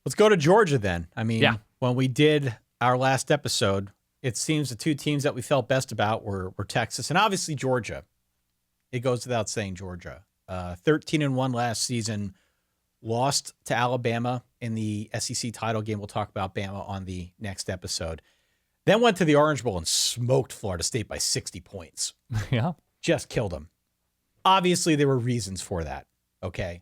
Let's go to Georgia then. I mean, Yeah. when we did our last episode, it seems the two teams that we felt best about were Texas and obviously Georgia. It goes without saying, Georgia. 13-1 last season, lost to Alabama in the SEC title game. We'll talk about Bama on the next episode. Then went to the Orange Bowl and smoked Florida State by 60 points. Yeah. Just killed them. Obviously, there were reasons for that, okay?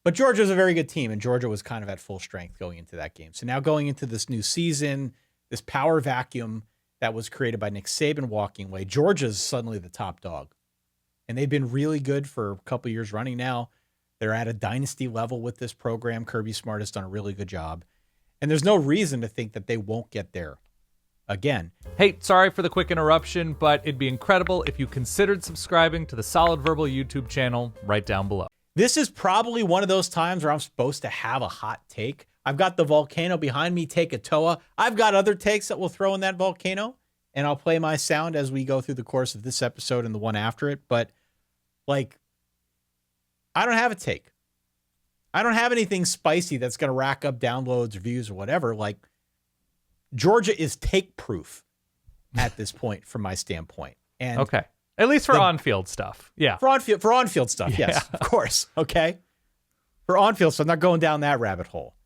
But Georgia's a very good team, and Georgia was kind of at full strength going into that game. So now going into this new season, this power vacuum that was created by Nick Saban walking away, Georgia's suddenly the top dog. And they've been really good for a couple years running now. They're at a dynasty level with this program. Kirby Smart has done a really good job. And there's no reason to think that they won't get there again. Hey, sorry for the quick interruption, but it'd be incredible if you considered subscribing to the Solid Verbal YouTube channel right down below. This is probably one of those times where I'm supposed to have a hot take. I've got the volcano behind me, Take a Toa. I've got other takes that we'll throw in that volcano, and I'll play my sound as we go through the course of this episode and the one after it. But, like, I don't have a take. I don't have anything spicy that's going to rack up downloads, views, or whatever. Like, Georgia is take-proof at this point from my standpoint. And okay. At least for on-field stuff. Yeah. For on-field stuff, yes, of course. Okay. For on-field stuff, I'm not going down that rabbit hole.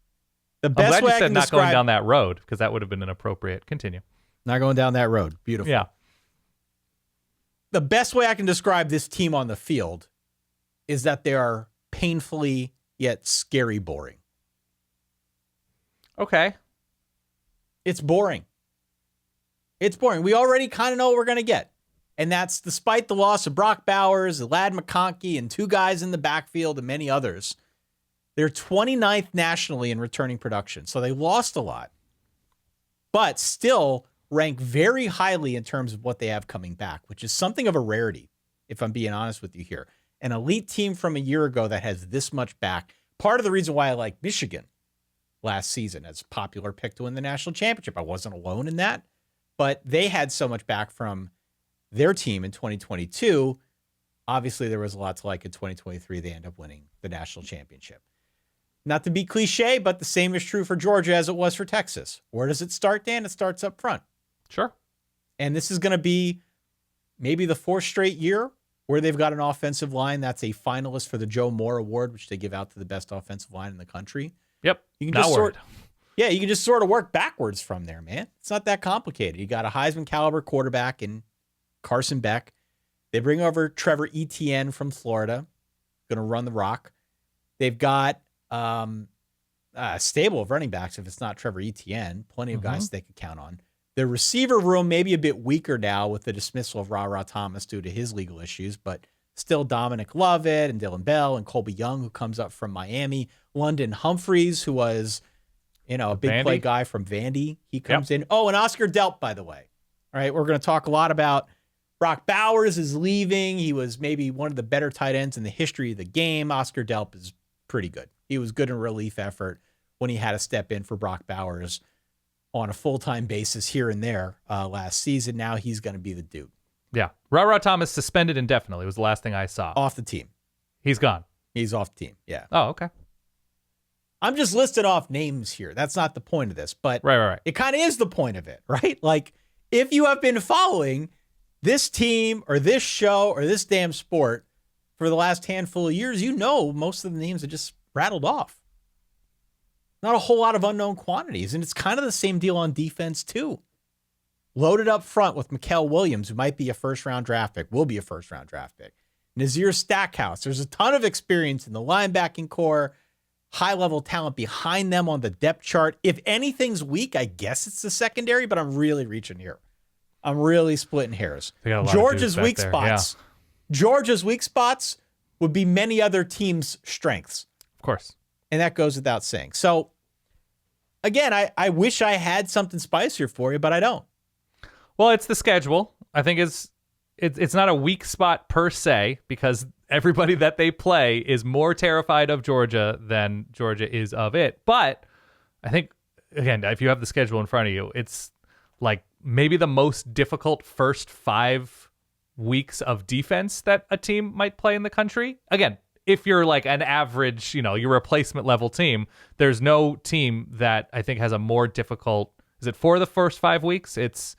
The best I'm glad way you I said can not describe going down that road, because that would have been inappropriate. Continue. Not going down that road. Beautiful. Yeah. The best way I can describe this team on the field is that they are painfully yet scary boring. Okay. It's boring. It's boring. We already kind of know what we're going to get. And that's despite the loss of Brock Bowers, Ladd McConkey, and two guys in the backfield and many others. They're 29th nationally in returning production. So they lost a lot, but still rank very highly in terms of what they have coming back, which is something of a rarity, if I'm being honest with you here. An elite team from a year ago that has this much back. Part of the reason why I like Michigan last season as a popular pick to win the national championship. I wasn't alone in that, but they had so much back from their team in 2022. Obviously, there was a lot to like in 2023. They end up winning the national championship. Not to be cliche, but the same is true for Georgia as it was for Texas. Where does it start, Dan? It starts up front. Sure. And this is going to be maybe the fourth straight year where they've got an offensive line that's a finalist for the Joe Moore Award, which they give out to the best offensive line in the country. Yep. You can just you can just sort of work backwards from there, man. It's not that complicated. You got a Heisman caliber quarterback in Carson Beck. They bring over Trevor Etienne from Florida, going to run the rock. They've got a stable of running backs if it's not Trevor Etienne. Plenty of guys they could count on. The receiver room may be a bit weaker now with the dismissal of Ra Thomas due to his legal issues, but still Dominic Lovett and Dylan Bell and Colbie Young, who comes up from Miami. London Humphreys, who was, a big Vandy play guy from Vandy. He comes in. Oh, and Oscar Delp, by the way. All right, we're going to talk a lot about Brock Bowers is leaving. He was maybe one of the better tight ends in the history of the game. Oscar Delp is pretty good. He was good in relief effort when he had to step in for Brock Bowers on a full-time basis here and there last season. Now he's going to be the dude. Yeah. Ra Thomas suspended indefinitely was the last thing I saw. Off the team. He's gone. He's off the team. Yeah. Oh, okay. I'm just listing off names here. That's not the point of this, but Right. it kind of is the point of it, right? Like, if you have been following this team or this show or this damn sport for the last handful of years, most of the names are just rattled off. Not a whole lot of unknown quantities. And it's kind of the same deal on defense, too. Loaded up front with Mikael Williams, who might be a first-round draft pick, will be a first-round draft pick. Nazir Stackhouse. There's a ton of experience in the linebacking core, high-level talent behind them on the depth chart. If anything's weak, I guess it's the secondary, but I'm really reaching here. I'm really splitting hairs. Georgia's weak spots. Yeah. Georgia's weak spots would be many other teams' strengths. Of course. And that goes without saying. So, again, I wish I had something spicier for you, but I don't. Well, it's the schedule. I think it's not a weak spot per se, because everybody that they play is more terrified of Georgia than Georgia is of it. But I think, again, if you have the schedule in front of you, it's like maybe the most difficult first 5 weeks of defense that a team might play in the country. Again, if you're like an average, your replacement level team, there's no team that I think has a more difficult. Is it for the first 5 weeks? It's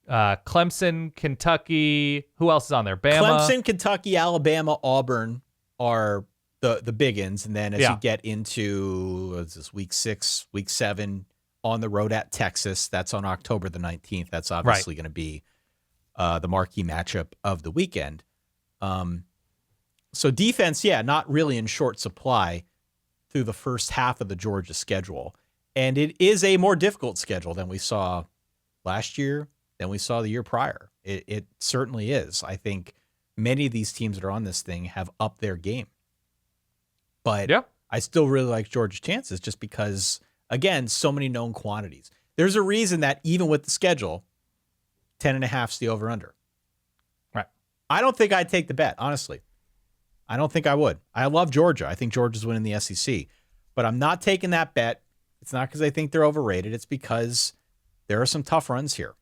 Clemson, Kentucky. Who else is on there? Bama. Clemson, Kentucky, Alabama, Auburn are the big ins, and then as you get into week 6, week 7, on the road at Texas, that's on October the 19th. That's obviously going to be the marquee matchup of the weekend. So defense, not really in short supply through the first half of the Georgia schedule. And it is a more difficult schedule than we saw last year, than we saw the year prior. It certainly is. I think many of these teams that are on this thing have upped their game. But I still really like Georgia's chances just because, again, so many known quantities. There's a reason that even with the schedule, 10.5 is the over-under. Right. I don't think I'd take the bet, honestly. I don't think I would. I love Georgia. I think Georgia's winning the SEC. But I'm not taking that bet. It's not because I think they're overrated. It's because there are some tough runs here.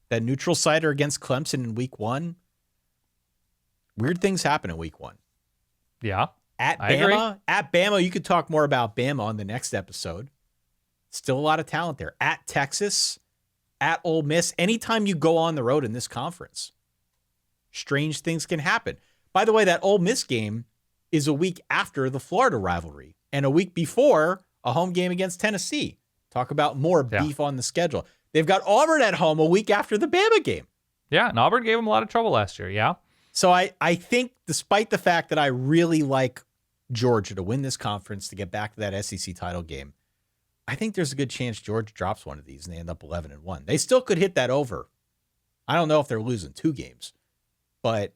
That neutral sider against Clemson in week 1. Weird things happen in week 1. Yeah. At Bama, you could talk more about Bama on the next episode. Still a lot of talent there. At Texas, at Ole Miss, anytime you go on the road in this conference, strange things can happen. By the way, that Ole Miss game is a week after the Florida rivalry and a week before a home game against Tennessee. Talk about more beef on the schedule. They've got Auburn at home a week after the Bama game. Yeah, and Auburn gave them a lot of trouble last year, yeah. So I think despite the fact that I really like Georgia to win this conference, to get back to that SEC title game, I think there's a good chance Georgia drops one of these and they end up 11-1. They still could hit that over. I don't know if they're losing 2 games, but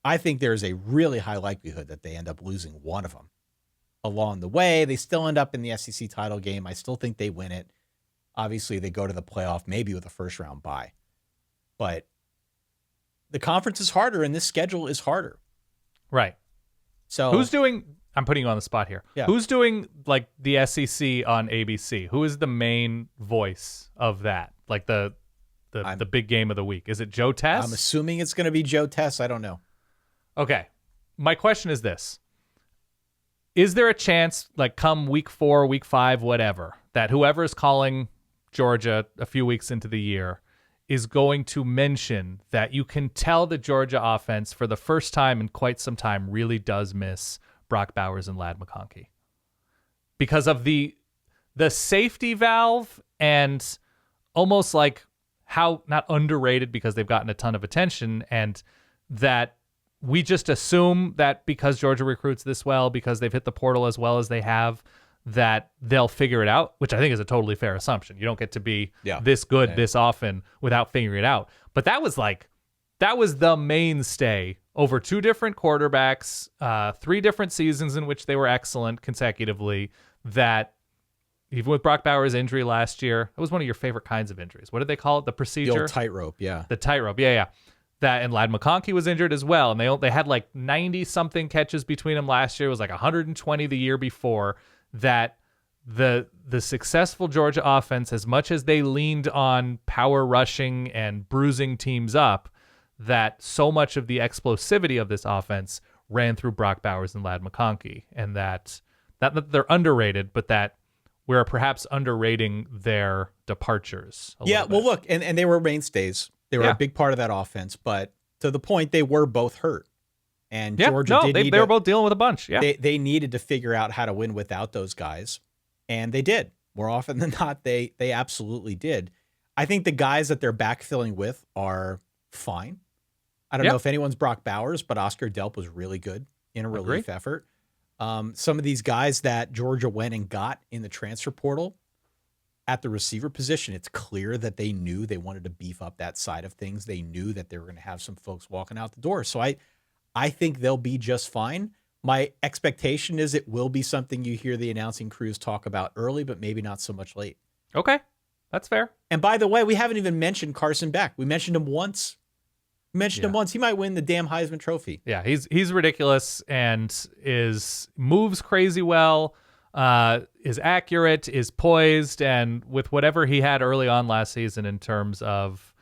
I think there's a really high likelihood that they end up losing one of them along the way. They still end up in the SEC title game. I still think they win it. Obviously, they go to the playoff, maybe with a first-round bye. But the conference is harder, and this schedule is harder. Right. So who's doing... I'm putting you on the spot here. Yeah. Who's doing like the SEC on ABC? Who is the main voice of that? Like the big game of the week? Is it Joe Tess? I'm assuming it's going to be Joe Tess. I don't know. Okay. My question is this. Is there a chance, like come week 4, week 5, whatever, that whoever is calling Georgia a few weeks into the year is going to mention that you can tell the Georgia offense for the first time in quite some time really does miss Brock Bowers and Ladd McConkey because of the safety valve and almost like how not underrated because they've gotten a ton of attention, and that we just assume that because Georgia recruits this well, because they've hit the portal as well as they have, that they'll figure it out, which I think is a totally fair assumption. You don't get to be this good this often without figuring it out. But that was the mainstay over 2 different quarterbacks, 3 different seasons in which they were excellent consecutively, that even with Brock Bowers' injury last year, it was one of your favorite kinds of injuries. What did they call it? The procedure? The old tightrope, yeah. The tightrope, yeah. That, and Ladd McConkey was injured as well, and they had like 90-something catches between them last year. It was like 120 the year before. That the successful Georgia offense, as much as they leaned on power rushing and bruising teams up, that so much of the explosivity of this offense ran through Brock Bowers and Ladd McConkey, and that they're underrated, but that we're perhaps underrating their departures. Well, look, and they were mainstays. They were a big part of that offense, but to the point, they were both hurt. And Georgia they were both dealing with a bunch. Yeah, they needed to figure out how to win without those guys, and they did. More often than not, they absolutely did. I think the guys that they're backfilling with are fine. I don't know if anyone's Brock Bowers, but Oscar Delp was really good in a relief effort. Some of these guys that Georgia went and got in the transfer portal at the receiver position, it's clear that they knew they wanted to beef up that side of things. They knew that they were going to have some folks walking out the door. So I think they'll be just fine. My expectation is it will be something you hear the announcing crews talk about early, but maybe not so much late. Okay, that's fair. And by the way, we haven't even mentioned Carson Beck. We mentioned him once. Him once. He might win the damn Heisman Trophy. Yeah, he's ridiculous and moves crazy well, is accurate, is poised, and with whatever he had early on last season in terms of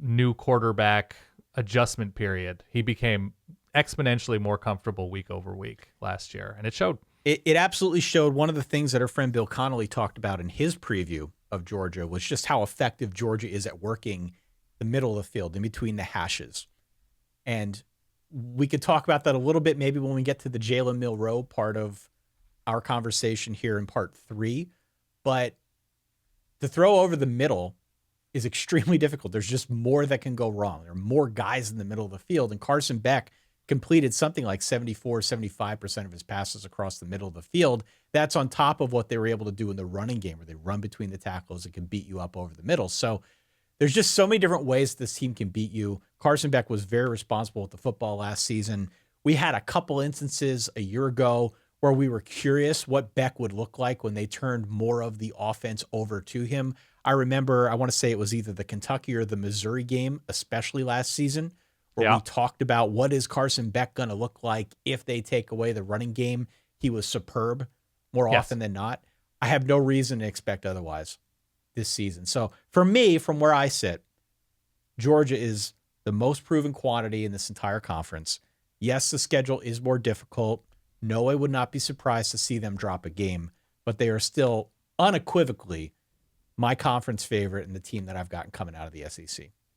new quarterback adjustment period, he became exponentially more comfortable week over week last year, and it showed. It absolutely showed. One of the things that our friend Bill Connolly talked about in his preview of Georgia was just how effective Georgia is at working the middle of the field in between the hashes. And we could talk about that a little bit maybe when we get to the Jalen Milroe part of our conversation here in part 3. But to throw over the middle is extremely difficult. There's just more that can go wrong. There are more guys in the middle of the field. And Carson Beck completed something like 74, 75% of his passes across the middle of the field. That's on top of what they were able to do in the running game where they run between the tackles and can beat you up over the middle. So there's just so many different ways this team can beat you. Carson Beck was very responsible with the football last season. We had a couple instances a year ago where we were curious what Beck would look like when they turned more of the offense over to him. I remember, I want to say it was either the Kentucky or the Missouri game, especially last season, where we talked about what is Carson Beck going to look like if they take away the running game. He was superb more often than not. I have no reason to expect otherwise this season. So for me, from where I sit, Georgia is the most proven quantity in this entire conference. Yes, the schedule is more difficult. No, I would not be surprised to see them drop a game, but they are still unequivocally my conference favorite and the team that I've gotten coming out of the SEC.